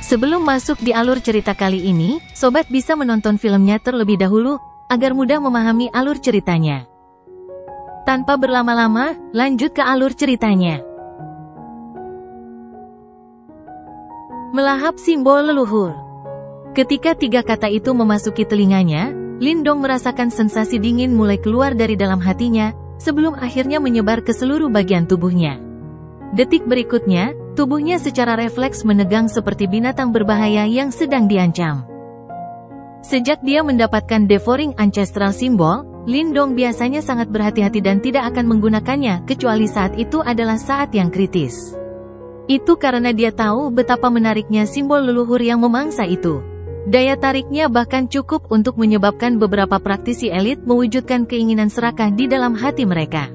Sebelum masuk di alur cerita kali ini, sobat bisa menonton filmnya terlebih dahulu, agar mudah memahami alur ceritanya. Tanpa berlama-lama, lanjut ke alur ceritanya. Melahap simbol leluhur. Ketika tiga kata itu memasuki telinganya, Lindong merasakan sensasi dingin mulai keluar dari dalam hatinya, sebelum akhirnya menyebar ke seluruh bagian tubuhnya. Detik berikutnya, tubuhnya secara refleks menegang seperti binatang berbahaya yang sedang diancam. Sejak dia mendapatkan Devouring Ancestral Symbol, Lindong biasanya sangat berhati-hati dan tidak akan menggunakannya kecuali saat itu adalah saat yang kritis. Itu karena dia tahu betapa menariknya simbol leluhur yang memangsa itu. Daya tariknya bahkan cukup untuk menyebabkan beberapa praktisi elit mewujudkan keinginan serakah di dalam hati mereka.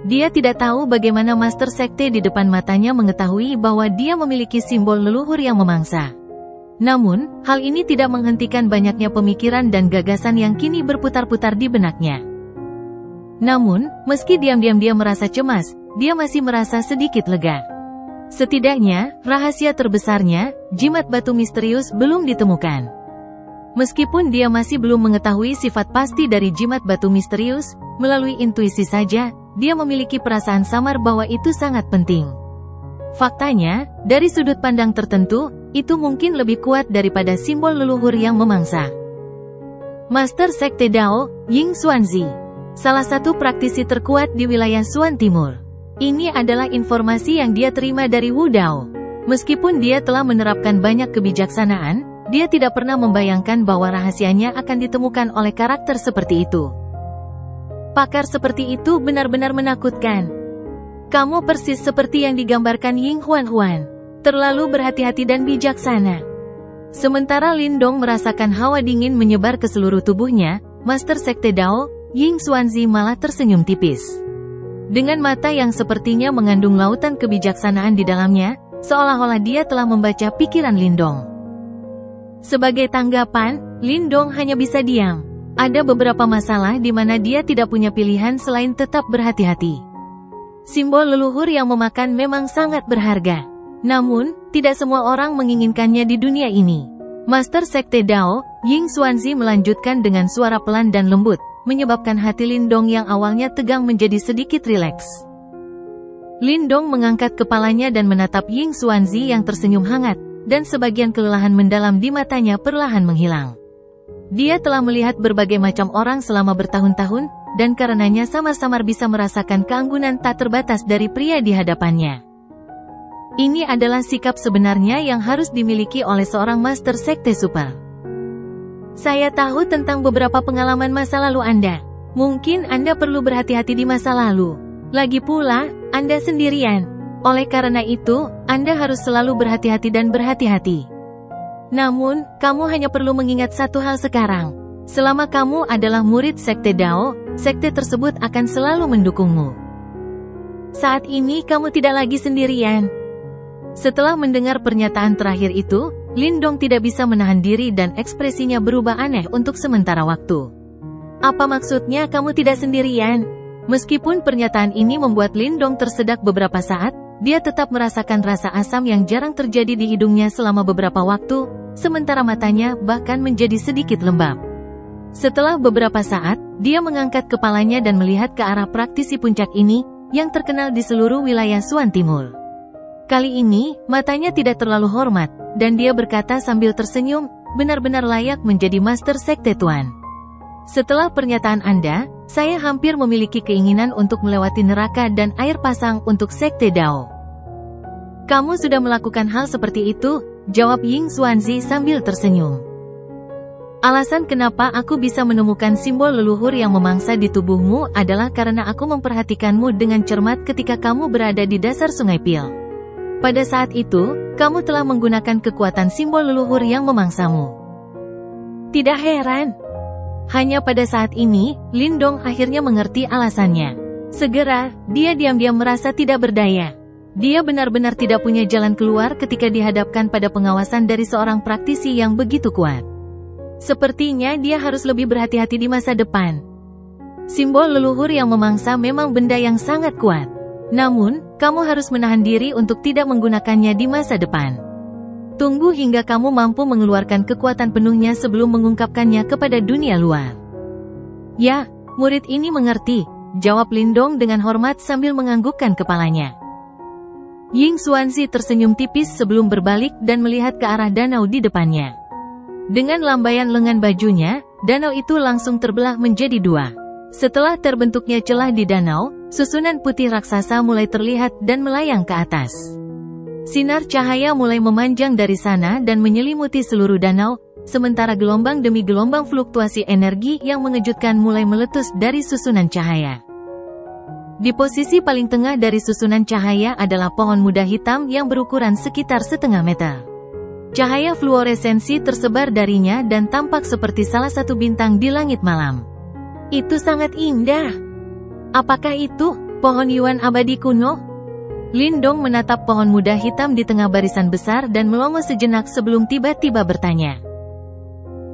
Dia tidak tahu bagaimana Master Sekte di depan matanya mengetahui bahwa dia memiliki simbol leluhur yang memangsa. Namun, hal ini tidak menghentikan banyaknya pemikiran dan gagasan yang kini berputar-putar di benaknya. Namun, meski diam-diam dia merasa cemas, dia masih merasa sedikit lega. Setidaknya, rahasia terbesarnya, jimat batu misterius belum ditemukan. Meskipun dia masih belum mengetahui sifat pasti dari jimat batu misterius, melalui intuisi saja, dia memiliki perasaan samar bahwa itu sangat penting. Faktanya, dari sudut pandang tertentu, itu mungkin lebih kuat daripada simbol leluhur yang memangsa. Master Sekte Dao, Ying Xuanzi, salah satu praktisi terkuat di wilayah Xuan Timur. Ini adalah informasi yang dia terima dari Wu Dao. Meskipun dia telah menerapkan banyak kebijaksanaan, dia tidak pernah membayangkan bahwa rahasianya akan ditemukan oleh karakter seperti itu. Pakar seperti itu benar-benar menakutkan. Kamu persis seperti yang digambarkan Ying Huan, terlalu berhati-hati dan bijaksana. Sementara Lindong merasakan hawa dingin menyebar ke seluruh tubuhnya, Master Sekte Dao, Ying Xuanzi malah tersenyum tipis. Dengan mata yang sepertinya mengandung lautan kebijaksanaan di dalamnya, seolah-olah dia telah membaca pikiran Lindong. Sebagai tanggapan, Lindong hanya bisa diam. Ada beberapa masalah di mana dia tidak punya pilihan selain tetap berhati-hati. Simbol leluhur yang memakan memang sangat berharga. Namun, tidak semua orang menginginkannya di dunia ini. Master Sekte Dao, Ying Xuanzi melanjutkan dengan suara pelan dan lembut, menyebabkan hati Lindong yang awalnya tegang menjadi sedikit rileks. Lindong mengangkat kepalanya dan menatap Ying Xuanzi yang tersenyum hangat, dan sebagian kelelahan mendalam di matanya perlahan menghilang. Dia telah melihat berbagai macam orang selama bertahun-tahun, dan karenanya samar-samar bisa merasakan keanggunan tak terbatas dari pria di hadapannya. Ini adalah sikap sebenarnya yang harus dimiliki oleh seorang Master Sekte Super. Saya tahu tentang beberapa pengalaman masa lalu Anda. Mungkin Anda perlu berhati-hati di masa lalu. Lagi pula, Anda sendirian. Oleh karena itu, Anda harus selalu berhati-hati dan berhati-hati. Namun, kamu hanya perlu mengingat satu hal sekarang. Selama kamu adalah murid Sekte Dao, sekte tersebut akan selalu mendukungmu. Saat ini kamu tidak lagi sendirian. Setelah mendengar pernyataan terakhir itu, Lindong tidak bisa menahan diri dan ekspresinya berubah aneh untuk sementara waktu. Apa maksudnya kamu tidak sendirian? Meskipun pernyataan ini membuat Lindong tersedak beberapa saat, dia tetap merasakan rasa asam yang jarang terjadi di hidungnya selama beberapa waktu, sementara matanya bahkan menjadi sedikit lembab. Setelah beberapa saat, dia mengangkat kepalanya dan melihat ke arah praktisi puncak ini, yang terkenal di seluruh wilayah Xuan Timur. Kali ini, matanya tidak terlalu hormat, dan dia berkata sambil tersenyum, benar-benar layak menjadi Master Sekte Tuan. Setelah pernyataan Anda, saya hampir memiliki keinginan untuk melewati neraka dan air pasang untuk Sekte Dao. Kamu sudah melakukan hal seperti itu, jawab Ying Xuanzi sambil tersenyum. Alasan kenapa aku bisa menemukan simbol leluhur yang memangsa di tubuhmu adalah karena aku memperhatikanmu dengan cermat ketika kamu berada di dasar Sungai Pil. Pada saat itu, kamu telah menggunakan kekuatan simbol leluhur yang memangsamu. Tidak heran. Hanya pada saat ini, Lindong akhirnya mengerti alasannya. Segera, dia diam-diam merasa tidak berdaya. Dia benar-benar tidak punya jalan keluar ketika dihadapkan pada pengawasan dari seorang praktisi yang begitu kuat. Sepertinya dia harus lebih berhati-hati di masa depan. Simbol leluhur yang memangsa memang benda yang sangat kuat. Namun, kamu harus menahan diri untuk tidak menggunakannya di masa depan. Tunggu hingga kamu mampu mengeluarkan kekuatan penuhnya sebelum mengungkapkannya kepada dunia luar. Ya, murid ini mengerti, jawab Lindong dengan hormat sambil menganggukkan kepalanya. Ying Xuanzi tersenyum tipis sebelum berbalik dan melihat ke arah danau di depannya. Dengan lambaian lengan bajunya, danau itu langsung terbelah menjadi dua. Setelah terbentuknya celah di danau, susunan putih raksasa mulai terlihat dan melayang ke atas. Sinar cahaya mulai memanjang dari sana dan menyelimuti seluruh danau, sementara gelombang demi gelombang fluktuasi energi yang mengejutkan mulai meletus dari susunan cahaya. Di posisi paling tengah dari susunan cahaya adalah pohon muda hitam yang berukuran sekitar setengah meter. Cahaya fluoresensi tersebar darinya dan tampak seperti salah satu bintang di langit malam. Itu sangat indah. Apakah itu pohon Yuan abadi kuno? Lindong menatap pohon muda hitam di tengah barisan besar dan melongo sejenak sebelum tiba-tiba bertanya.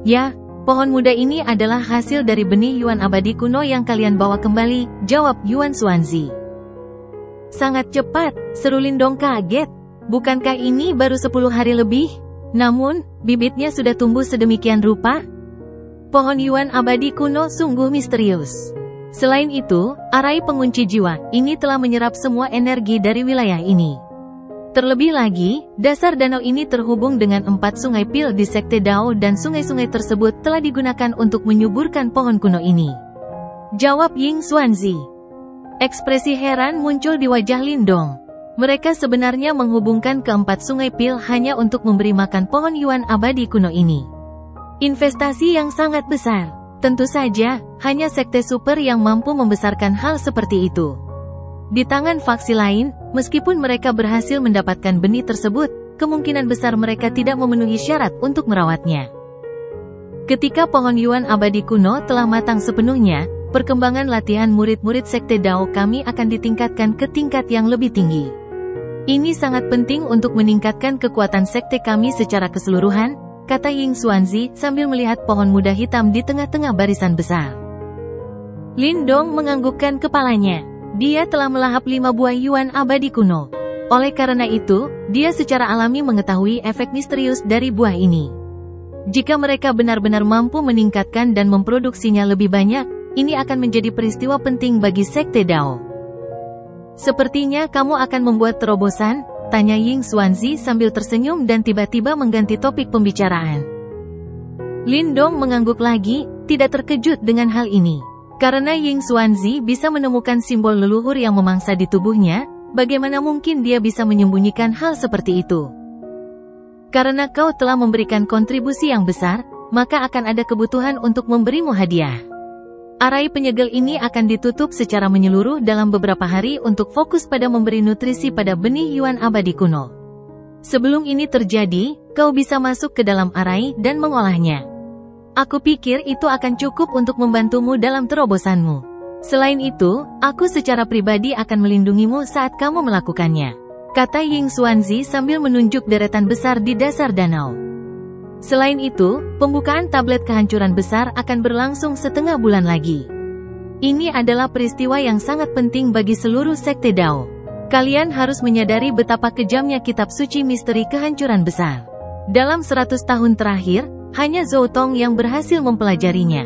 Ya, pohon muda ini adalah hasil dari benih Yuan abadi kuno yang kalian bawa kembali, jawab Yuan Xuanzi. Sangat cepat, seru Lindong kaget. Bukankah ini baru 10 hari lebih? Namun, bibitnya sudah tumbuh sedemikian rupa? Pohon Yuan abadi kuno sungguh misterius. Selain itu, arai pengunci jiwa ini telah menyerap semua energi dari wilayah ini. Terlebih lagi, dasar danau ini terhubung dengan 4 sungai pil di Sekte Dao dan sungai-sungai tersebut telah digunakan untuk menyuburkan pohon kuno ini. Jawab Ying Xuanzi. Ekspresi heran muncul di wajah Lindong. Mereka sebenarnya menghubungkan ke-4 sungai pil hanya untuk memberi makan pohon Yuan abadi kuno ini. Investasi yang sangat besar. Tentu saja, hanya sekte super yang mampu membesarkan hal seperti itu. Di tangan faksi lain, meskipun mereka berhasil mendapatkan benih tersebut, kemungkinan besar mereka tidak memenuhi syarat untuk merawatnya. Ketika pohon Yuan abadi kuno telah matang sepenuhnya, perkembangan latihan murid-murid Sekte Dao kami akan ditingkatkan ke tingkat yang lebih tinggi. Ini sangat penting untuk meningkatkan kekuatan sekte kami secara keseluruhan, kata Ying Xuanzi sambil melihat pohon muda hitam di tengah-tengah barisan besar. Lindong menganggukkan kepalanya. Dia telah melahap 5 buah Yuan abadi kuno. Oleh karena itu, dia secara alami mengetahui efek misterius dari buah ini. Jika mereka benar-benar mampu meningkatkan dan memproduksinya lebih banyak, ini akan menjadi peristiwa penting bagi Sekte Dao. Sepertinya kamu akan membuat terobosan, tanya Ying Xuanzi sambil tersenyum dan tiba-tiba mengganti topik pembicaraan. Lindong mengangguk lagi, tidak terkejut dengan hal ini. Karena Ying Xuanzi bisa menemukan simbol leluhur yang memangsa di tubuhnya, bagaimana mungkin dia bisa menyembunyikan hal seperti itu? Karena kau telah memberikan kontribusi yang besar, maka akan ada kebutuhan untuk memberimu hadiah. Arai penyegel ini akan ditutup secara menyeluruh dalam beberapa hari untuk fokus pada memberi nutrisi pada benih Yuan abadi kuno. Sebelum ini terjadi, kau bisa masuk ke dalam arai dan mengolahnya. Aku pikir itu akan cukup untuk membantumu dalam terobosanmu. Selain itu, aku secara pribadi akan melindungimu saat kamu melakukannya, kata Ying Xuanzi sambil menunjuk deretan besar di dasar danau. Selain itu, pembukaan tablet kehancuran besar akan berlangsung setengah bulan lagi. Ini adalah peristiwa yang sangat penting bagi seluruh Sekte Dao. Kalian harus menyadari betapa kejamnya kitab suci misteri kehancuran besar. Dalam 100 tahun terakhir, hanya Zhou Tong yang berhasil mempelajarinya.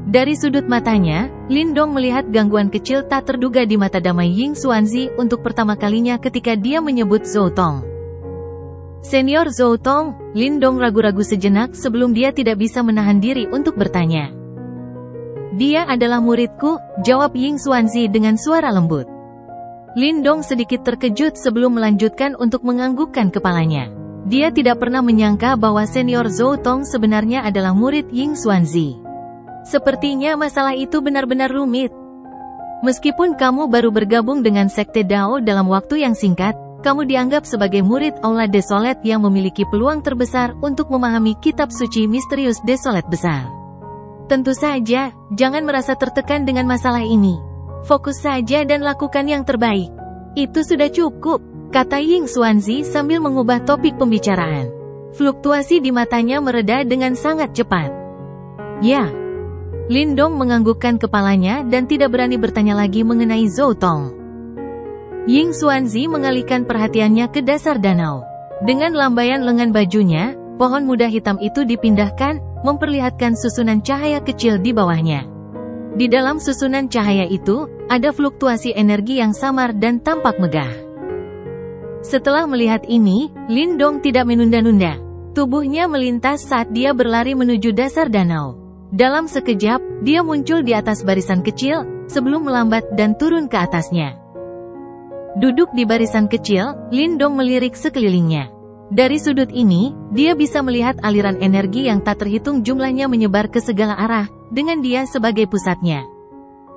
Dari sudut matanya, Lindong melihat gangguan kecil tak terduga di mata damai Ying Xuanzi untuk pertama kalinya ketika dia menyebut Zhou Tong. Senior Zhou Tong, Lindong ragu-ragu sejenak sebelum dia tidak bisa menahan diri untuk bertanya. Dia adalah muridku, jawab Ying Xuanzi dengan suara lembut. Lindong sedikit terkejut sebelum melanjutkan untuk menganggukkan kepalanya. Dia tidak pernah menyangka bahwa senior Zhou Tong sebenarnya adalah murid Ying Xuanzi. Sepertinya masalah itu benar-benar rumit. Meskipun kamu baru bergabung dengan Sekte Dao dalam waktu yang singkat, kamu dianggap sebagai murid Aula Desolate yang memiliki peluang terbesar untuk memahami kitab suci misterius Desolate besar. Tentu saja, jangan merasa tertekan dengan masalah ini. Fokus saja dan lakukan yang terbaik. Itu sudah cukup, kata Ying Xuanzi sambil mengubah topik pembicaraan. Fluktuasi di matanya mereda dengan sangat cepat. Ya. Lindong menganggukkan kepalanya dan tidak berani bertanya lagi mengenai Zhou Tong. Ying Xuanzi mengalihkan perhatiannya ke dasar danau. Dengan lambaian lengan bajunya, pohon muda hitam itu dipindahkan, memperlihatkan susunan cahaya kecil di bawahnya. Di dalam susunan cahaya itu, ada fluktuasi energi yang samar dan tampak megah. Setelah melihat ini, Lindong tidak menunda-nunda. Tubuhnya melintas saat dia berlari menuju dasar danau. Dalam sekejap, dia muncul di atas barisan kecil, sebelum melambat dan turun ke atasnya. Duduk di barisan kecil, Lindong melirik sekelilingnya. Dari sudut ini, dia bisa melihat aliran energi yang tak terhitung jumlahnya menyebar ke segala arah, dengan dia sebagai pusatnya.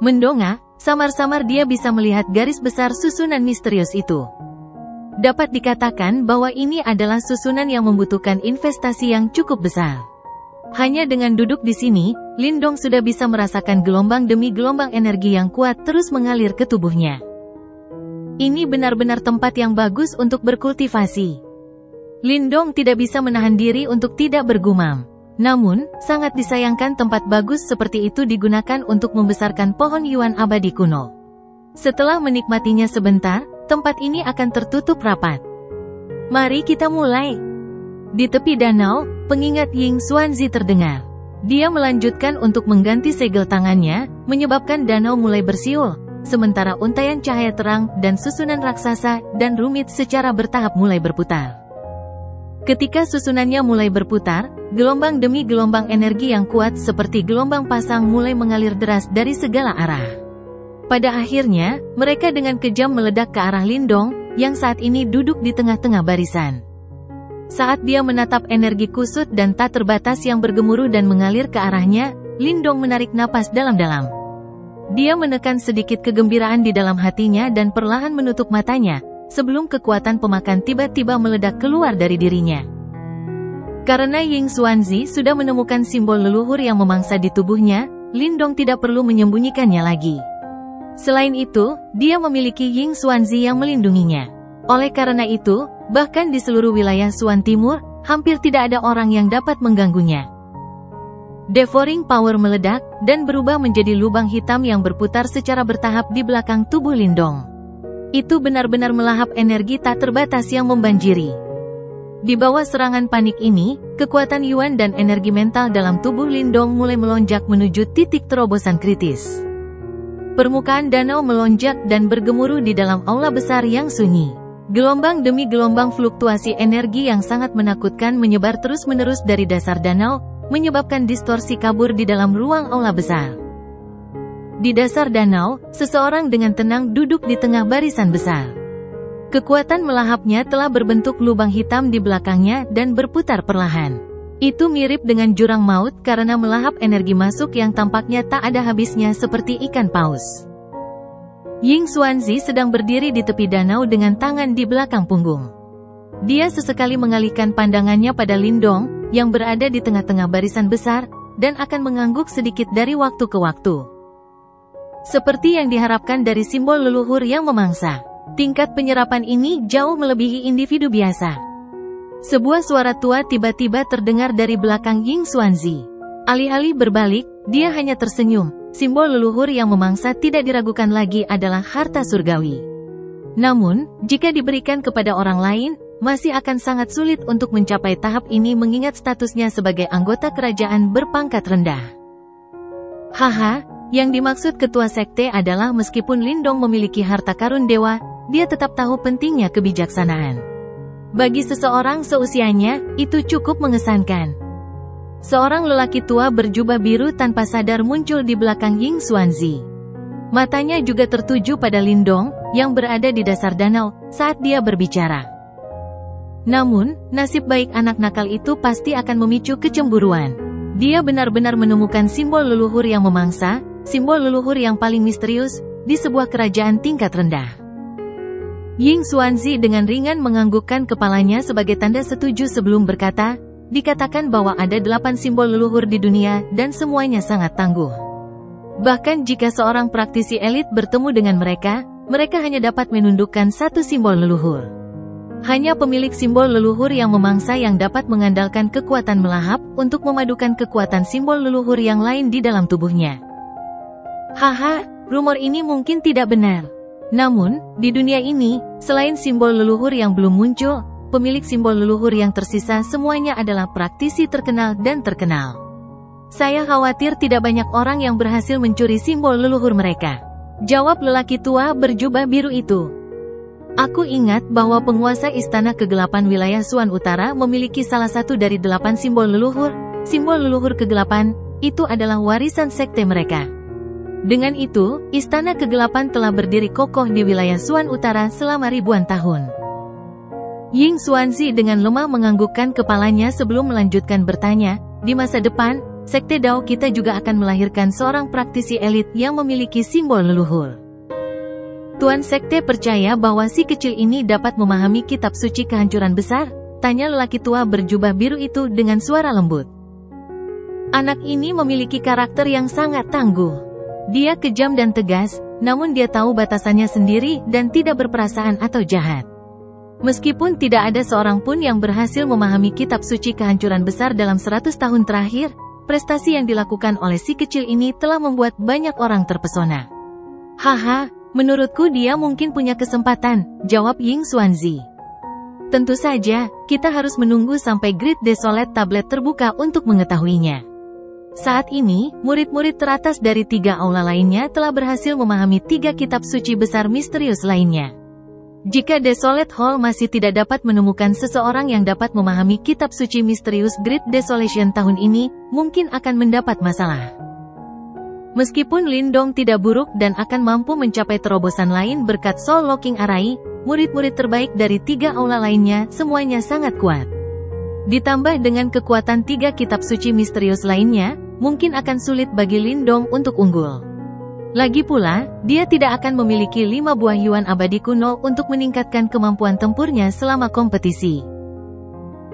Mendongak, samar-samar dia bisa melihat garis besar susunan misterius itu. Dapat dikatakan bahwa ini adalah susunan yang membutuhkan investasi yang cukup besar. Hanya dengan duduk di sini, Lindong sudah bisa merasakan gelombang demi gelombang energi yang kuat terus mengalir ke tubuhnya. Ini benar-benar tempat yang bagus untuk berkultivasi. Lindong tidak bisa menahan diri untuk tidak bergumam. Namun, sangat disayangkan tempat bagus seperti itu digunakan untuk membesarkan pohon yuan abadi kuno. Setelah menikmatinya sebentar, tempat ini akan tertutup rapat. Mari kita mulai. Di tepi danau, pengingat Ying Xuanzi terdengar. Dia melanjutkan untuk mengganti segel tangannya, menyebabkan danau mulai bersiul, sementara untaian cahaya terang dan susunan raksasa dan rumit secara bertahap mulai berputar. Ketika susunannya mulai berputar, gelombang demi gelombang energi yang kuat seperti gelombang pasang mulai mengalir deras dari segala arah. Pada akhirnya, mereka dengan kejam meledak ke arah Lindong, yang saat ini duduk di tengah-tengah barisan. Saat dia menatap energi kusut dan tak terbatas yang bergemuruh dan mengalir ke arahnya, Lindong menarik napas dalam-dalam. Dia menekan sedikit kegembiraan di dalam hatinya dan perlahan menutup matanya, sebelum kekuatan pemakan tiba-tiba meledak keluar dari dirinya. Karena Ying Xuanzi sudah menemukan simbol leluhur yang memangsa di tubuhnya, Lindong tidak perlu menyembunyikannya lagi. Selain itu, dia memiliki Ying Xuanzi yang melindunginya. Oleh karena itu, bahkan di seluruh wilayah Xuan Timur, hampir tidak ada orang yang dapat mengganggunya. Devouring Power meledak, dan berubah menjadi lubang hitam yang berputar secara bertahap di belakang tubuh Lindong. Itu benar-benar melahap energi tak terbatas yang membanjiri. Di bawah serangan panik ini, kekuatan Yuan dan energi mental dalam tubuh Lindong mulai melonjak menuju titik terobosan kritis. Permukaan danau melonjak dan bergemuruh di dalam aula besar yang sunyi. Gelombang demi gelombang fluktuasi energi yang sangat menakutkan menyebar terus-menerus dari dasar danau, menyebabkan distorsi kabur di dalam ruang aula besar. Di dasar danau, seseorang dengan tenang duduk di tengah barisan besar. Kekuatan melahapnya telah berbentuk lubang hitam di belakangnya dan berputar perlahan. Itu mirip dengan jurang maut karena melahap energi masuk yang tampaknya tak ada habisnya seperti ikan paus. Ying Xuanzi sedang berdiri di tepi danau dengan tangan di belakang punggung. Dia sesekali mengalihkan pandangannya pada Lindong, yang berada di tengah-tengah barisan besar, dan akan mengangguk sedikit dari waktu ke waktu. Seperti yang diharapkan dari simbol leluhur yang memangsa, tingkat penyerapan ini jauh melebihi individu biasa. Sebuah suara tua tiba-tiba terdengar dari belakang Ying Xuanzi. Alih-alih berbalik, dia hanya tersenyum. Simbol leluhur yang memangsa tidak diragukan lagi adalah harta surgawi. Namun, jika diberikan kepada orang lain, masih akan sangat sulit untuk mencapai tahap ini mengingat statusnya sebagai anggota kerajaan berpangkat rendah. Haha. Yang dimaksud ketua sekte adalah meskipun Lindong memiliki harta karun dewa, dia tetap tahu pentingnya kebijaksanaan. Bagi seseorang seusianya, itu cukup mengesankan. Seorang lelaki tua berjubah biru tanpa sadar muncul di belakang Ying Xuanzi. Matanya juga tertuju pada Lindong, yang berada di dasar danau, saat dia berbicara. Namun, nasib baik anak nakal itu pasti akan memicu kecemburuan. Dia benar-benar menemukan simbol leluhur yang memangsa, simbol leluhur yang paling misterius, di sebuah kerajaan tingkat rendah. Ying Xuanzi dengan ringan menganggukkan kepalanya sebagai tanda setuju sebelum berkata, dikatakan bahwa ada 8 simbol leluhur di dunia dan semuanya sangat tangguh. Bahkan jika seorang praktisi elit bertemu dengan mereka, mereka hanya dapat menundukkan 1 simbol leluhur. Hanya pemilik simbol leluhur yang memangsa yang dapat mengandalkan kekuatan melahap untuk memadukan kekuatan simbol leluhur yang lain di dalam tubuhnya. Haha, rumor ini mungkin tidak benar. Namun, di dunia ini, selain simbol leluhur yang belum muncul, pemilik simbol leluhur yang tersisa semuanya adalah praktisi terkenal dan terkenal. Saya khawatir tidak banyak orang yang berhasil mencuri simbol leluhur mereka. Jawab lelaki tua berjubah biru itu. Aku ingat bahwa penguasa Istana Kegelapan wilayah Suan Utara memiliki salah satu dari 8 simbol leluhur. Simbol leluhur kegelapan, itu adalah warisan sekte mereka. Dengan itu, Istana Kegelapan telah berdiri kokoh di wilayah Suan Utara selama ribuan tahun. Ying Xuanzi dengan lemah menganggukkan kepalanya sebelum melanjutkan bertanya, di masa depan, Sekte Dao kita juga akan melahirkan seorang praktisi elit yang memiliki simbol leluhur. Tuan Sekte percaya bahwa si kecil ini dapat memahami kitab suci kehancuran besar? Tanya lelaki tua berjubah biru itu dengan suara lembut. Anak ini memiliki karakter yang sangat tangguh. Dia kejam dan tegas, namun dia tahu batasannya sendiri dan tidak berperasaan atau jahat. Meskipun tidak ada seorang pun yang berhasil memahami kitab suci kehancuran besar dalam 100 tahun terakhir, prestasi yang dilakukan oleh si kecil ini telah membuat banyak orang terpesona. Haha, menurutku dia mungkin punya kesempatan, jawab Ying Xuanzi. Tentu saja, kita harus menunggu sampai Great Desolate Tablet terbuka untuk mengetahuinya. Saat ini, murid-murid teratas dari 3 aula lainnya telah berhasil memahami 3 kitab suci besar misterius lainnya. Jika Desolate Hall masih tidak dapat menemukan seseorang yang dapat memahami kitab suci misterius Great Desolation tahun ini, mungkin akan mendapat masalah. Meskipun Lindong tidak buruk dan akan mampu mencapai terobosan lain berkat Soul Locking Array, murid-murid terbaik dari 3 aula lainnya semuanya sangat kuat. Ditambah dengan kekuatan 3 kitab suci misterius lainnya, mungkin akan sulit bagi Lindong untuk unggul. Lagi pula, dia tidak akan memiliki 5 buah Yuan abadi kuno untuk meningkatkan kemampuan tempurnya selama kompetisi.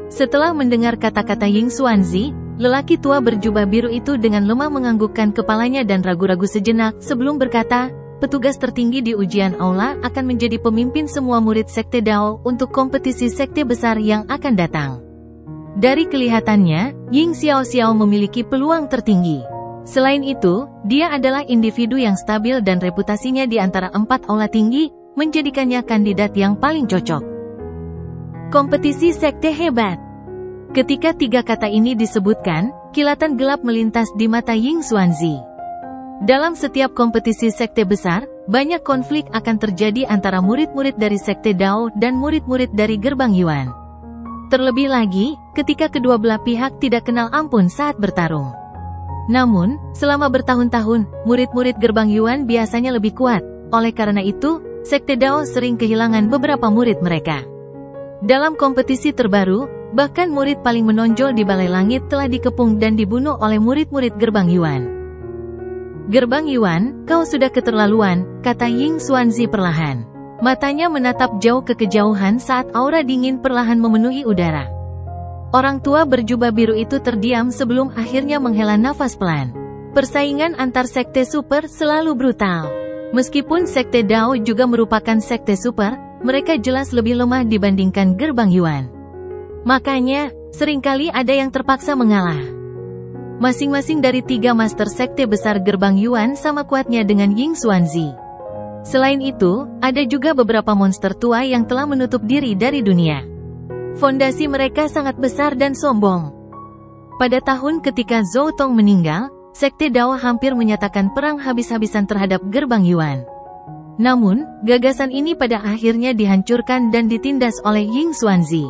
Setelah mendengar kata-kata Ying Xuanzi, lelaki tua berjubah biru itu dengan lemah menganggukkan kepalanya dan ragu-ragu sejenak sebelum berkata, petugas tertinggi di ujian aula akan menjadi pemimpin semua murid Sekte Dao untuk kompetisi sekte besar yang akan datang. Dari kelihatannya, Ying Xiaoxiao memiliki peluang tertinggi. Selain itu, dia adalah individu yang stabil dan reputasinya di antara 4 aula tinggi, menjadikannya kandidat yang paling cocok. Kompetisi sekte hebat. Ketika 3 kata ini disebutkan, kilatan gelap melintas di mata Ying Xuanzi. Dalam setiap kompetisi sekte besar, banyak konflik akan terjadi antara murid-murid dari Sekte Dao dan murid-murid dari Gerbang Yuan. Terlebih lagi, ketika kedua belah pihak tidak kenal ampun saat bertarung. Namun, selama bertahun-tahun, murid-murid Gerbang Yuan biasanya lebih kuat. Oleh karena itu, Sekte Dao sering kehilangan beberapa murid mereka. Dalam kompetisi terbaru, bahkan murid paling menonjol di Balai Langit telah dikepung dan dibunuh oleh murid-murid Gerbang Yuan. Gerbang Yuan, kau sudah keterlaluan, kata Ying Xuanzi perlahan. Matanya menatap jauh ke kejauhan saat aura dingin perlahan memenuhi udara. Orang tua berjubah biru itu terdiam sebelum akhirnya menghela nafas pelan. Persaingan antar sekte super selalu brutal. Meskipun Sekte Dao juga merupakan sekte super, mereka jelas lebih lemah dibandingkan Gerbang Yuan. Makanya, seringkali ada yang terpaksa mengalah. Masing-masing dari 3 master sekte besar Gerbang Yuan sama kuatnya dengan Ying Xuanzi. Selain itu, ada juga beberapa monster tua yang telah menutup diri dari dunia. Fondasi mereka sangat besar dan sombong. Pada tahun ketika Zhou Tong meninggal, Sekte Dao hampir menyatakan perang habis-habisan terhadap Gerbang Yuan. Namun, gagasan ini pada akhirnya dihancurkan dan ditindas oleh Ying Xuanzi.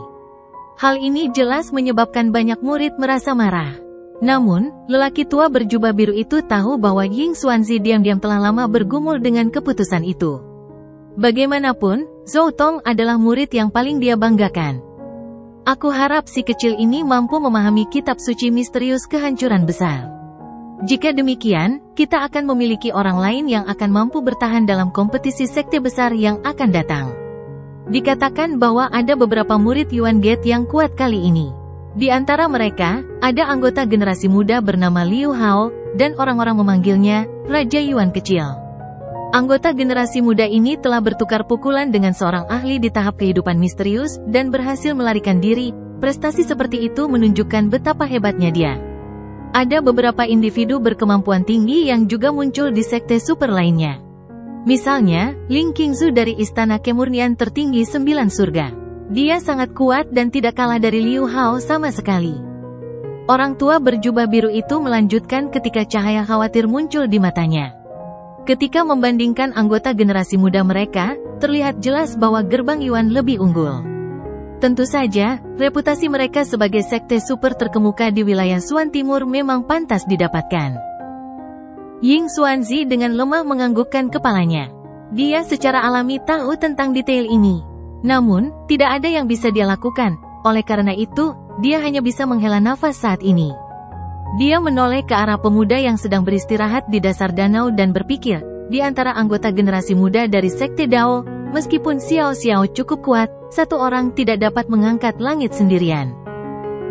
Hal ini jelas menyebabkan banyak murid merasa marah. Namun, lelaki tua berjubah biru itu tahu bahwa Ying Xuanzi diam-diam telah lama bergumul dengan keputusan itu. Bagaimanapun, Zhou Tong adalah murid yang paling dia banggakan. Aku harap si kecil ini mampu memahami kitab suci misterius kehancuran besar. Jika demikian, kita akan memiliki orang lain yang akan mampu bertahan dalam kompetisi sekte besar yang akan datang. Dikatakan bahwa ada beberapa murid Yuan Gate yang kuat kali ini. Di antara mereka, ada anggota generasi muda bernama Liu Hao, dan orang-orang memanggilnya Raja Yuan Kecil. Anggota generasi muda ini telah bertukar pukulan dengan seorang ahli di tahap kehidupan misterius dan berhasil melarikan diri. Prestasi seperti itu menunjukkan betapa hebatnya dia. Ada beberapa individu berkemampuan tinggi yang juga muncul di sekte super lainnya. Misalnya, Ling Qingzu dari Istana Kemurnian Tertinggi 9 Surga. Dia sangat kuat dan tidak kalah dari Liu Hao sama sekali. Orang tua berjubah biru itu melanjutkan ketika cahaya khawatir muncul di matanya. Ketika membandingkan anggota generasi muda mereka, terlihat jelas bahwa gerbang Yuan lebih unggul. Tentu saja, reputasi mereka sebagai sekte super terkemuka di wilayah Xuan Timur memang pantas didapatkan. Ying Xuanzi dengan lemah menganggukkan kepalanya. Dia secara alami tahu tentang detail ini. Namun, tidak ada yang bisa dia lakukan, oleh karena itu, dia hanya bisa menghela nafas saat ini. Dia menoleh ke arah pemuda yang sedang beristirahat di dasar danau dan berpikir, di antara anggota generasi muda dari Sekte Dao, meskipun Xiao Xiao cukup kuat, satu orang tidak dapat mengangkat langit sendirian.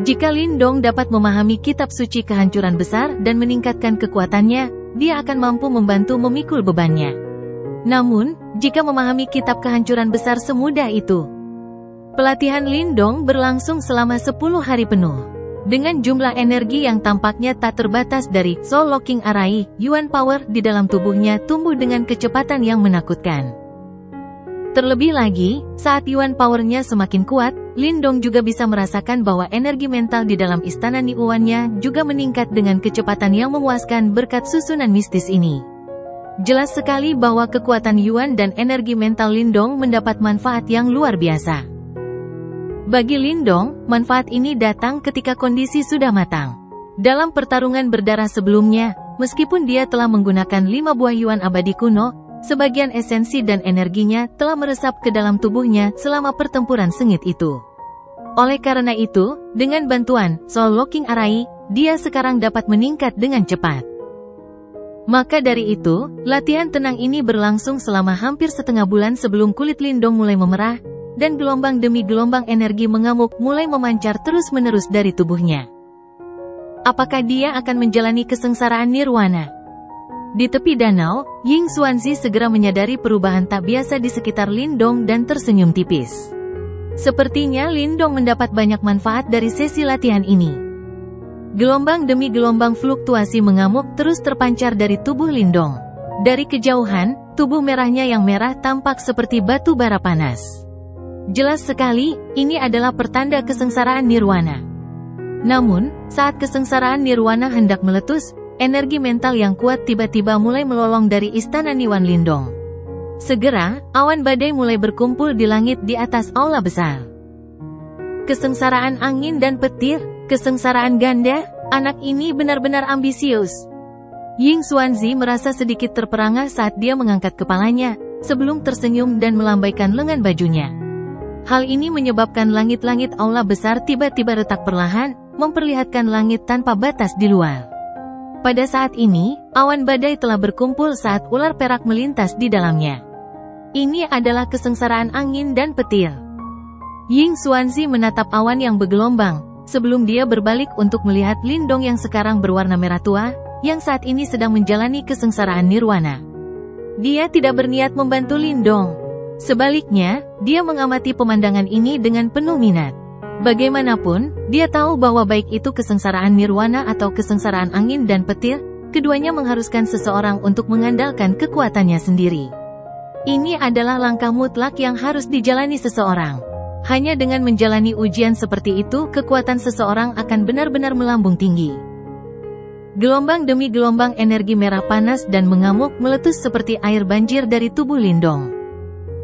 Jika Lin Dong dapat memahami kitab suci kehancuran besar dan meningkatkan kekuatannya, dia akan mampu membantu memikul bebannya. Namun, jika memahami kitab kehancuran besar semudah itu, pelatihan Lin Dong berlangsung selama 10 hari penuh. Dengan jumlah energi yang tampaknya tak terbatas dari Soul Locking Array, Yuan Power di dalam tubuhnya tumbuh dengan kecepatan yang menakutkan. Terlebih lagi, saat Yuan Power-nya semakin kuat, Lin Dong juga bisa merasakan bahwa energi mental di dalam istana Niuan-nya juga meningkat dengan kecepatan yang memuaskan berkat susunan mistis ini. Jelas sekali bahwa kekuatan Yuan dan energi mental Lin Dong mendapat manfaat yang luar biasa. Bagi Lin Dong, manfaat ini datang ketika kondisi sudah matang. Dalam pertarungan berdarah sebelumnya, meskipun dia telah menggunakan 5 buah Yuan abadi kuno, sebagian esensi dan energinya telah meresap ke dalam tubuhnya selama pertempuran sengit itu. Oleh karena itu, dengan bantuan Soul Locking Array, dia sekarang dapat meningkat dengan cepat. Maka dari itu, latihan tenang ini berlangsung selama hampir setengah bulan sebelum kulit Lin Dong mulai memerah, dan gelombang demi gelombang energi mengamuk mulai memancar terus-menerus dari tubuhnya. Apakah dia akan menjalani kesengsaraan nirwana? Di tepi danau, Ying Xuanzi segera menyadari perubahan tak biasa di sekitar Lin Dong dan tersenyum tipis. Sepertinya Lin Dong mendapat banyak manfaat dari sesi latihan ini. Gelombang demi gelombang fluktuasi mengamuk terus terpancar dari tubuh Lin Dong. Dari kejauhan, tubuh merahnya yang merah tampak seperti batu bara panas. Jelas sekali, ini adalah pertanda kesengsaraan nirwana. Namun, saat kesengsaraan nirwana hendak meletus, energi mental yang kuat tiba-tiba mulai melolong dari istana Niuan Lin Dong. Segera, awan badai mulai berkumpul di langit di atas aula besar. Kesengsaraan angin dan petir, kesengsaraan ganda, anak ini benar-benar ambisius. Ying Xuanzi merasa sedikit terperangah saat dia mengangkat kepalanya, sebelum tersenyum dan melambaikan lengan bajunya. Hal ini menyebabkan langit-langit aula besar tiba-tiba retak perlahan, memperlihatkan langit tanpa batas di luar. Pada saat ini, awan badai telah berkumpul saat ular perak melintas di dalamnya. Ini adalah kesengsaraan angin dan petir. Ying Xuanzi menatap awan yang bergelombang, sebelum dia berbalik untuk melihat Lin Dong yang sekarang berwarna merah tua, yang saat ini sedang menjalani kesengsaraan nirwana. Dia tidak berniat membantu Lin Dong. Sebaliknya, dia mengamati pemandangan ini dengan penuh minat. Bagaimanapun, dia tahu bahwa baik itu kesengsaraan nirwana atau kesengsaraan angin dan petir, keduanya mengharuskan seseorang untuk mengandalkan kekuatannya sendiri. Ini adalah langkah mutlak yang harus dijalani seseorang. Hanya dengan menjalani ujian seperti itu, kekuatan seseorang akan benar-benar melambung tinggi. Gelombang demi gelombang energi merah panas dan mengamuk meletus seperti air banjir dari tubuh Lin Dong.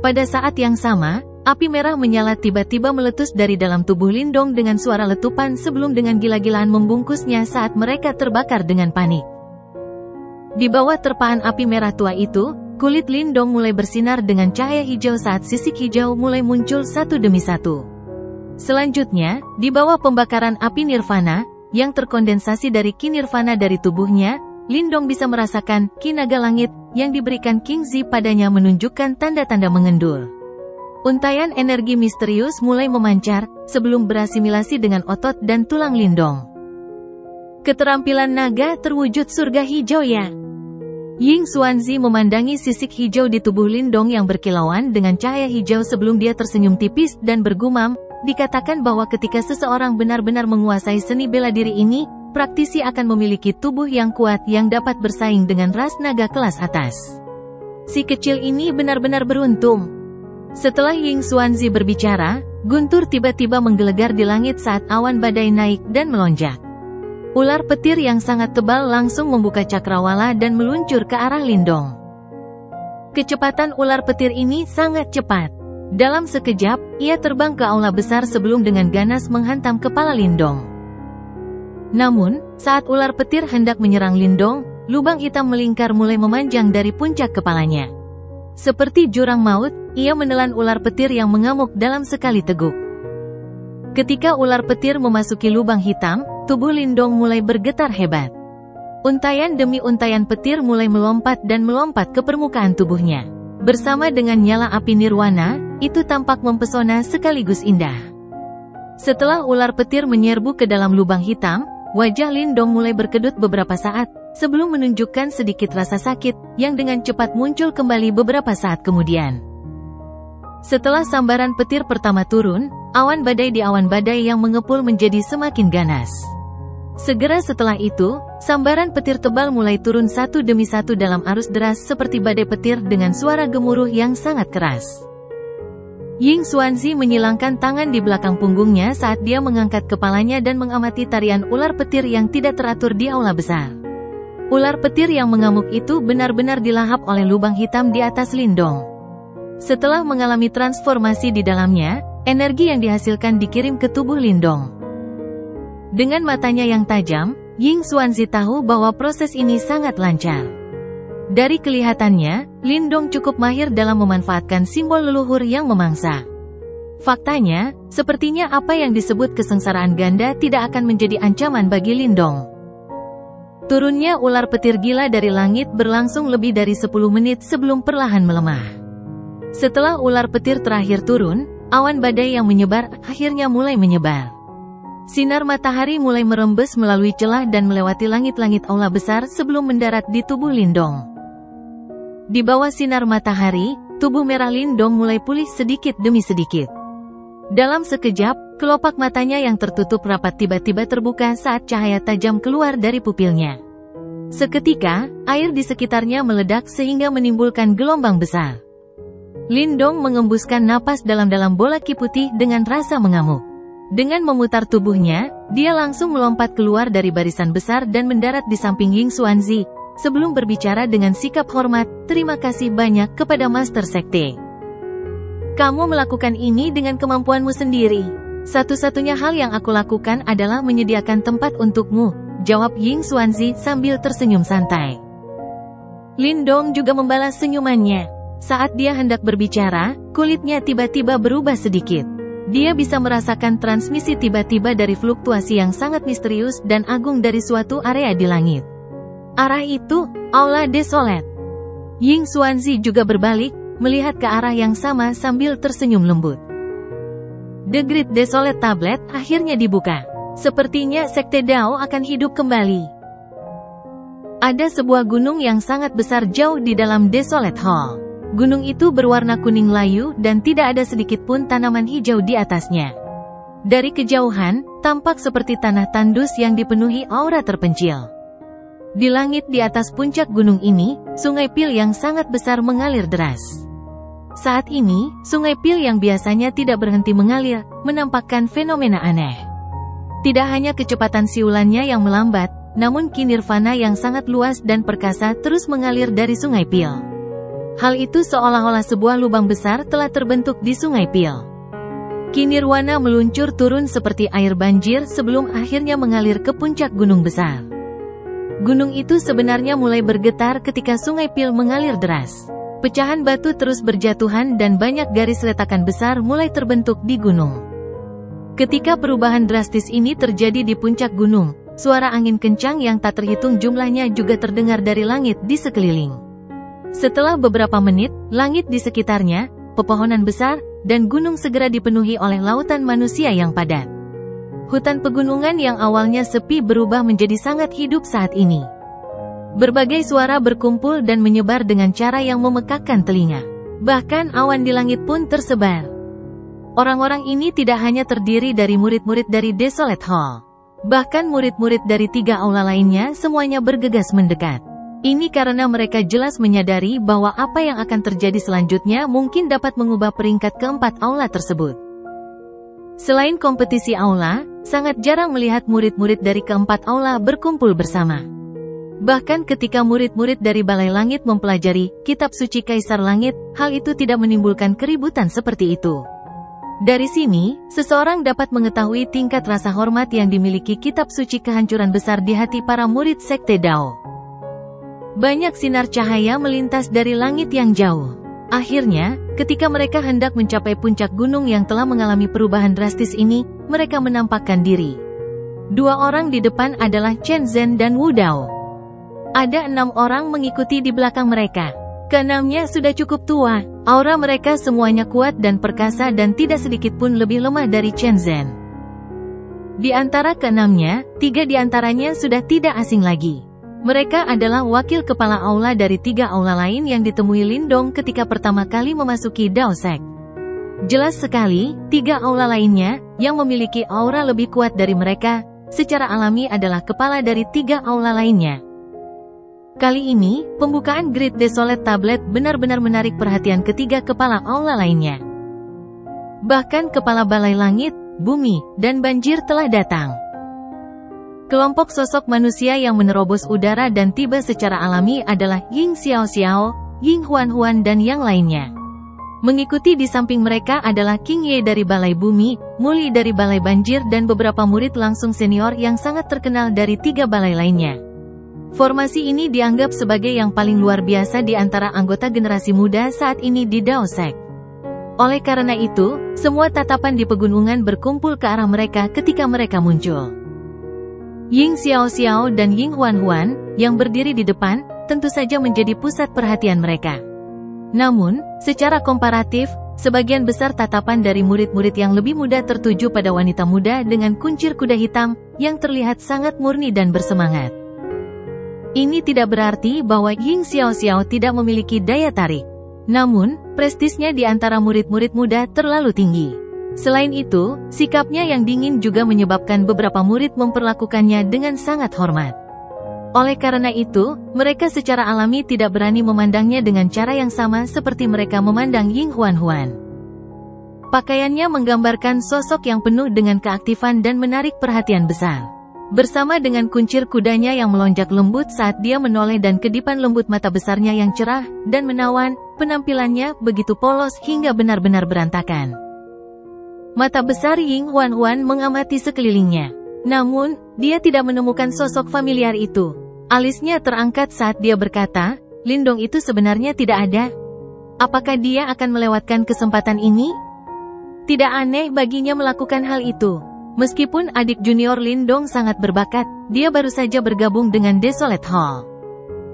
Pada saat yang sama, api merah menyala tiba-tiba meletus dari dalam tubuh Lin Dong dengan suara letupan sebelum dengan gila-gilaan membungkusnya saat mereka terbakar dengan panik. Di bawah terpaan api merah tua itu, kulit Lin Dong mulai bersinar dengan cahaya hijau saat sisik hijau mulai muncul satu demi satu. Selanjutnya, di bawah pembakaran api nirvana, yang terkondensasi dari ki nirvana dari tubuhnya, Lin Dong bisa merasakan ki naga langit yang diberikan King Zi padanya menunjukkan tanda-tanda mengendur. Untaian energi misterius mulai memancar, sebelum berasimilasi dengan otot dan tulang Lin Dong. Keterampilan naga terwujud surga hijau ya. Ying Xuanzi memandangi sisik hijau di tubuh Lin Dong yang berkilauan dengan cahaya hijau sebelum dia tersenyum tipis dan bergumam, dikatakan bahwa ketika seseorang benar-benar menguasai seni bela diri ini, praktisi akan memiliki tubuh yang kuat yang dapat bersaing dengan ras naga kelas atas. Si kecil ini benar-benar beruntung. Setelah Ying Xuanzi berbicara, Guntur tiba-tiba menggelegar di langit saat awan badai naik dan melonjak. Ular petir yang sangat tebal langsung membuka cakrawala dan meluncur ke arah Lindong. Kecepatan ular petir ini sangat cepat. Dalam sekejap, ia terbang ke aula besar sebelum dengan ganas menghantam kepala Lindong. Namun, saat ular petir hendak menyerang Lindong, lubang hitam melingkar mulai memanjang dari puncak kepalanya. Seperti jurang maut, ia menelan ular petir yang mengamuk dalam sekali teguk. Ketika ular petir memasuki lubang hitam, tubuh Lindong mulai bergetar hebat. Untayan demi untayan petir mulai melompat dan melompat ke permukaan tubuhnya. Bersama dengan nyala api nirwana, itu tampak mempesona sekaligus indah. Setelah ular petir menyerbu ke dalam lubang hitam, wajah Lindong mulai berkedut beberapa saat, sebelum menunjukkan sedikit rasa sakit, yang dengan cepat muncul kembali beberapa saat kemudian. Setelah sambaran petir pertama turun, awan badai di awan badai yang mengepul menjadi semakin ganas. Segera setelah itu, sambaran petir tebal mulai turun satu demi satu dalam arus deras seperti badai petir dengan suara gemuruh yang sangat keras. Ying Xuanzi menyilangkan tangan di belakang punggungnya saat dia mengangkat kepalanya dan mengamati tarian ular petir yang tidak teratur di aula besar. Ular petir yang mengamuk itu benar-benar dilahap oleh lubang hitam di atas Lindong. Setelah mengalami transformasi di dalamnya, energi yang dihasilkan dikirim ke tubuh Lindong. Dengan matanya yang tajam, Ying Xuanzi tahu bahwa proses ini sangat lancar. Dari kelihatannya, Lindong cukup mahir dalam memanfaatkan simbol leluhur yang memangsa. Faktanya, sepertinya apa yang disebut kesengsaraan ganda tidak akan menjadi ancaman bagi Lindong. Turunnya ular petir gila dari langit berlangsung lebih dari 10 menit sebelum perlahan melemah. Setelah ular petir terakhir turun, awan badai yang menyebar akhirnya mulai menyebar. Sinar matahari mulai merembes melalui celah dan melewati langit-langit aula besar sebelum mendarat di tubuh Lindong. Di bawah sinar matahari, tubuh merah Lindong mulai pulih sedikit demi sedikit. Dalam sekejap, kelopak matanya yang tertutup rapat tiba-tiba terbuka saat cahaya tajam keluar dari pupilnya. Seketika, air di sekitarnya meledak sehingga menimbulkan gelombang besar. Lindong mengembuskan napas dalam-dalam bola ki putih dengan rasa mengamuk. Dengan memutar tubuhnya, dia langsung melompat keluar dari barisan besar dan mendarat di samping Ying Xuanzi, sebelum berbicara dengan sikap hormat, "Terima kasih banyak kepada Master Sekte. Kamu melakukan ini dengan kemampuanmu sendiri. Satu-satunya hal yang aku lakukan adalah menyediakan tempat untukmu," jawab Ying Xuanzi sambil tersenyum santai. Lindong juga membalas senyumannya. Saat dia hendak berbicara, kulitnya tiba-tiba berubah sedikit. Dia bisa merasakan transmisi tiba-tiba dari fluktuasi yang sangat misterius dan agung dari suatu area di langit. Arah itu, Aula Desolate. Ying Xuanzi juga berbalik, melihat ke arah yang sama sambil tersenyum lembut. The Great Desolate Tablet akhirnya dibuka. Sepertinya Sekte Dao akan hidup kembali. Ada sebuah gunung yang sangat besar jauh di dalam Desolate Hall. Gunung itu berwarna kuning layu dan tidak ada sedikit pun tanaman hijau di atasnya. Dari kejauhan, tampak seperti tanah tandus yang dipenuhi aura terpencil. Di langit di atas puncak gunung ini, Sungai Pil yang sangat besar mengalir deras. Saat ini, Sungai Pil yang biasanya tidak berhenti mengalir, menampakkan fenomena aneh. Tidak hanya kecepatan siulannya yang melambat, namun ki nirvana yang sangat luas dan perkasa terus mengalir dari Sungai Pil. Hal itu seolah-olah sebuah lubang besar telah terbentuk di Sungai Pil. Ki nirwana meluncur turun seperti air banjir sebelum akhirnya mengalir ke puncak gunung besar. Gunung itu sebenarnya mulai bergetar ketika Sungai Pil mengalir deras. Pecahan batu terus berjatuhan dan banyak garis retakan besar mulai terbentuk di gunung. Ketika perubahan drastis ini terjadi di puncak gunung, suara angin kencang yang tak terhitung jumlahnya juga terdengar dari langit di sekeliling. Setelah beberapa menit, langit di sekitarnya, pepohonan besar, dan gunung segera dipenuhi oleh lautan manusia yang padat. Hutan pegunungan yang awalnya sepi berubah menjadi sangat hidup saat ini. Berbagai suara berkumpul dan menyebar dengan cara yang memekakkan telinga. Bahkan awan di langit pun tersebar. Orang-orang ini tidak hanya terdiri dari murid-murid dari Desolate Hall. Bahkan murid-murid dari 3 aula lainnya semuanya bergegas mendekat. Ini karena mereka jelas menyadari bahwa apa yang akan terjadi selanjutnya mungkin dapat mengubah peringkat keempat aula tersebut. Selain kompetisi aula, sangat jarang melihat murid-murid dari keempat aula berkumpul bersama. Bahkan ketika murid-murid dari Balai Langit mempelajari Kitab Suci Kaisar Langit, hal itu tidak menimbulkan keributan seperti itu. Dari sini, seseorang dapat mengetahui tingkat rasa hormat yang dimiliki Kitab Suci Kehancuran Besar di hati para murid Sekte Dao. Banyak sinar cahaya melintas dari langit yang jauh. Akhirnya, ketika mereka hendak mencapai puncak gunung yang telah mengalami perubahan drastis ini, mereka menampakkan diri. Dua orang di depan adalah Chen Zhen dan Wu Dao. Ada 6 orang mengikuti di belakang mereka. Keenamnya sudah cukup tua, aura mereka semuanya kuat dan perkasa dan tidak sedikit pun lebih lemah dari Chen Zhen. Di antara keenamnya, 3 di antaranya sudah tidak asing lagi. Mereka adalah wakil kepala aula dari 3 aula lain yang ditemui Lindong ketika pertama kali memasuki Dao Sect. Jelas sekali, 3 aula lainnya, yang memiliki aura lebih kuat dari mereka, secara alami adalah kepala dari 3 aula lainnya. Kali ini, pembukaan Great Desolate Tablet benar-benar menarik perhatian ketiga kepala aula lainnya. Bahkan kepala Balai Langit, Bumi, dan Banjir telah datang. Kelompok sosok manusia yang menerobos udara dan tiba secara alami adalah Ying Xiao Xiao, Ying Huan Huan dan yang lainnya. Mengikuti di samping mereka adalah King Ye dari Balai Bumi, Muli dari Balai Banjir dan beberapa murid langsung senior yang sangat terkenal dari 3 balai lainnya. Formasi ini dianggap sebagai yang paling luar biasa di antara anggota generasi muda saat ini di Dao Sect. Oleh karena itu, semua tatapan di pegunungan berkumpul ke arah mereka ketika mereka muncul. Ying Xiao Xiao dan Ying Huan Huan, yang berdiri di depan, tentu saja menjadi pusat perhatian mereka. Namun, secara komparatif, sebagian besar tatapan dari murid-murid yang lebih muda tertuju pada wanita muda dengan kuncir kuda hitam, yang terlihat sangat murni dan bersemangat. Ini tidak berarti bahwa Ying Xiao Xiao tidak memiliki daya tarik. Namun, prestisnya di antara murid-murid muda terlalu tinggi. Selain itu, sikapnya yang dingin juga menyebabkan beberapa murid memperlakukannya dengan sangat hormat. Oleh karena itu, mereka secara alami tidak berani memandangnya dengan cara yang sama seperti mereka memandang Ying Huan Huan. Pakaiannya menggambarkan sosok yang penuh dengan keaktifan dan menarik perhatian besar. Bersama dengan kuncir kudanya yang melonjak lembut saat dia menoleh dan kedipan lembut mata besarnya yang cerah dan menawan, penampilannya begitu polos hingga benar-benar berantakan. Mata besar Ying Huan Huan mengamati sekelilingnya. Namun, dia tidak menemukan sosok familiar itu. Alisnya terangkat saat dia berkata, Lindong itu sebenarnya tidak ada. Apakah dia akan melewatkan kesempatan ini? Tidak aneh baginya melakukan hal itu. Meskipun adik junior Lindong sangat berbakat, dia baru saja bergabung dengan Desolate Hall.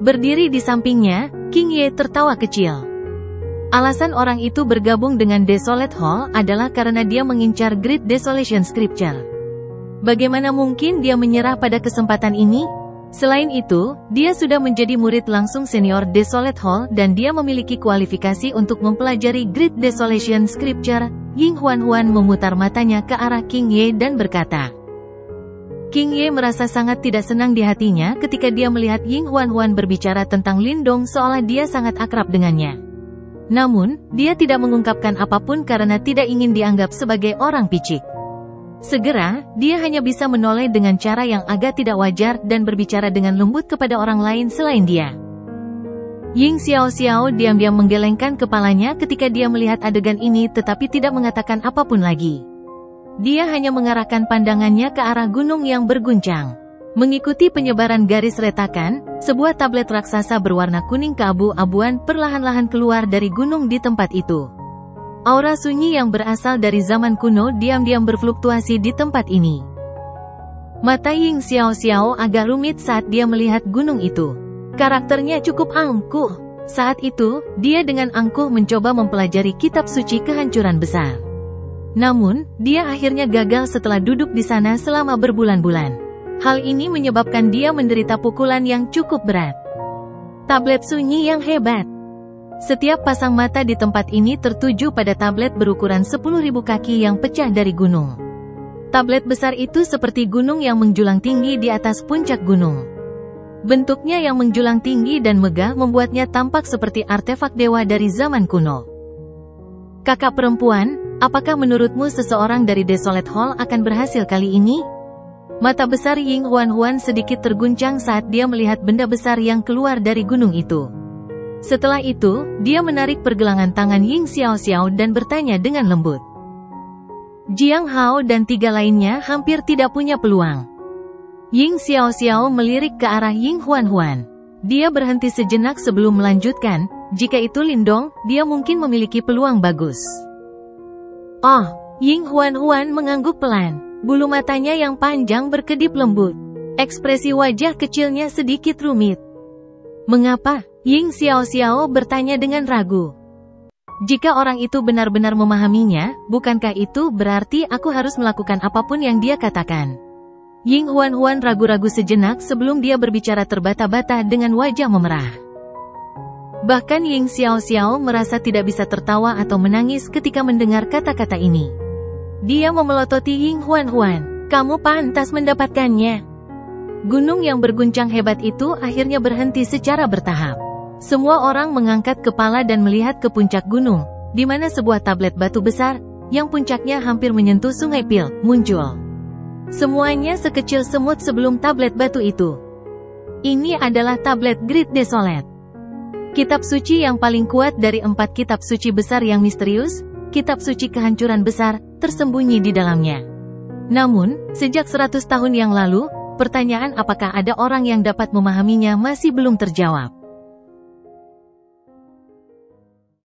Berdiri di sampingnya, King Ye tertawa kecil. Alasan orang itu bergabung dengan Desolate Hall adalah karena dia mengincar Great Desolation Scripture. Bagaimana mungkin dia menyerah pada kesempatan ini? Selain itu, dia sudah menjadi murid langsung senior Desolate Hall dan dia memiliki kualifikasi untuk mempelajari Great Desolation Scripture. Ying Huan Huan memutar matanya ke arah King Ye dan berkata. King Ye merasa sangat tidak senang di hatinya ketika dia melihat Ying Huan Huan berbicara tentang Lindong seolah dia sangat akrab dengannya. Namun, dia tidak mengungkapkan apapun karena tidak ingin dianggap sebagai orang picik. Segera, dia hanya bisa menoleh dengan cara yang agak tidak wajar dan berbicara dengan lembut kepada orang lain selain dia. Ying Xiao Xiao diam-diam menggelengkan kepalanya ketika dia melihat adegan ini tetapi tidak mengatakan apapun lagi. Dia hanya mengarahkan pandangannya ke arah gunung yang berguncang. Mengikuti penyebaran garis retakan, sebuah tablet raksasa berwarna kuning keabu-abuan perlahan-lahan keluar dari gunung di tempat itu. Aura sunyi yang berasal dari zaman kuno diam-diam berfluktuasi di tempat ini. Mata Ying Xiao Xiao agak rumit saat dia melihat gunung itu. Karakternya cukup angkuh. Saat itu, dia dengan angkuh mencoba mempelajari kitab suci kehancuran besar. Namun, dia akhirnya gagal setelah duduk di sana selama berbulan-bulan. Hal ini menyebabkan dia menderita pukulan yang cukup berat. Tablet sunyi yang hebat. Setiap pasang mata di tempat ini tertuju pada tablet berukuran 10.000 kaki yang pecah dari gunung. Tablet besar itu seperti gunung yang menjulang tinggi di atas puncak gunung. Bentuknya yang menjulang tinggi dan megah membuatnya tampak seperti artefak dewa dari zaman kuno. Kakak perempuan, Apakah menurutmu seseorang dari Desolate Hall akan berhasil kali ini? Mata besar Ying Huan sedikit terguncang saat dia melihat benda besar yang keluar dari gunung itu. Setelah itu, dia menarik pergelangan tangan Ying Xiaoxiao dan bertanya dengan lembut. Jiang Hao dan 3 lainnya hampir tidak punya peluang. Ying Xiaoxiao melirik ke arah Ying Huan. Dia berhenti sejenak sebelum melanjutkan, jika itu Lindong, dia mungkin memiliki peluang bagus. Oh, Ying Huan mengangguk pelan. Bulu matanya yang panjang berkedip lembut. Ekspresi wajah kecilnya sedikit rumit. Mengapa? Ying Xiaoxiao bertanya dengan ragu. Jika orang itu benar-benar memahaminya, bukankah itu berarti aku harus melakukan apapun yang dia katakan? Ying Huan ragu-ragu sejenak sebelum dia berbicara terbata-bata dengan wajah memerah. Bahkan Ying Xiaoxiao merasa tidak bisa tertawa atau menangis ketika mendengar kata-kata ini. Dia memelototi Ying Huan. Kamu pantas mendapatkannya. Gunung yang berguncang hebat itu akhirnya berhenti secara bertahap. Semua orang mengangkat kepala dan melihat ke puncak gunung, di mana sebuah tablet batu besar, yang puncaknya hampir menyentuh Sungai Pil, muncul. Semuanya sekecil semut sebelum tablet batu itu. Ini adalah tablet Great Desolate. Kitab suci yang paling kuat dari 4 kitab suci besar yang misterius, kitab suci kehancuran besar, tersembunyi di dalamnya. Namun, sejak 100 tahun yang lalu, pertanyaan apakah ada orang yang dapat memahaminya masih belum terjawab.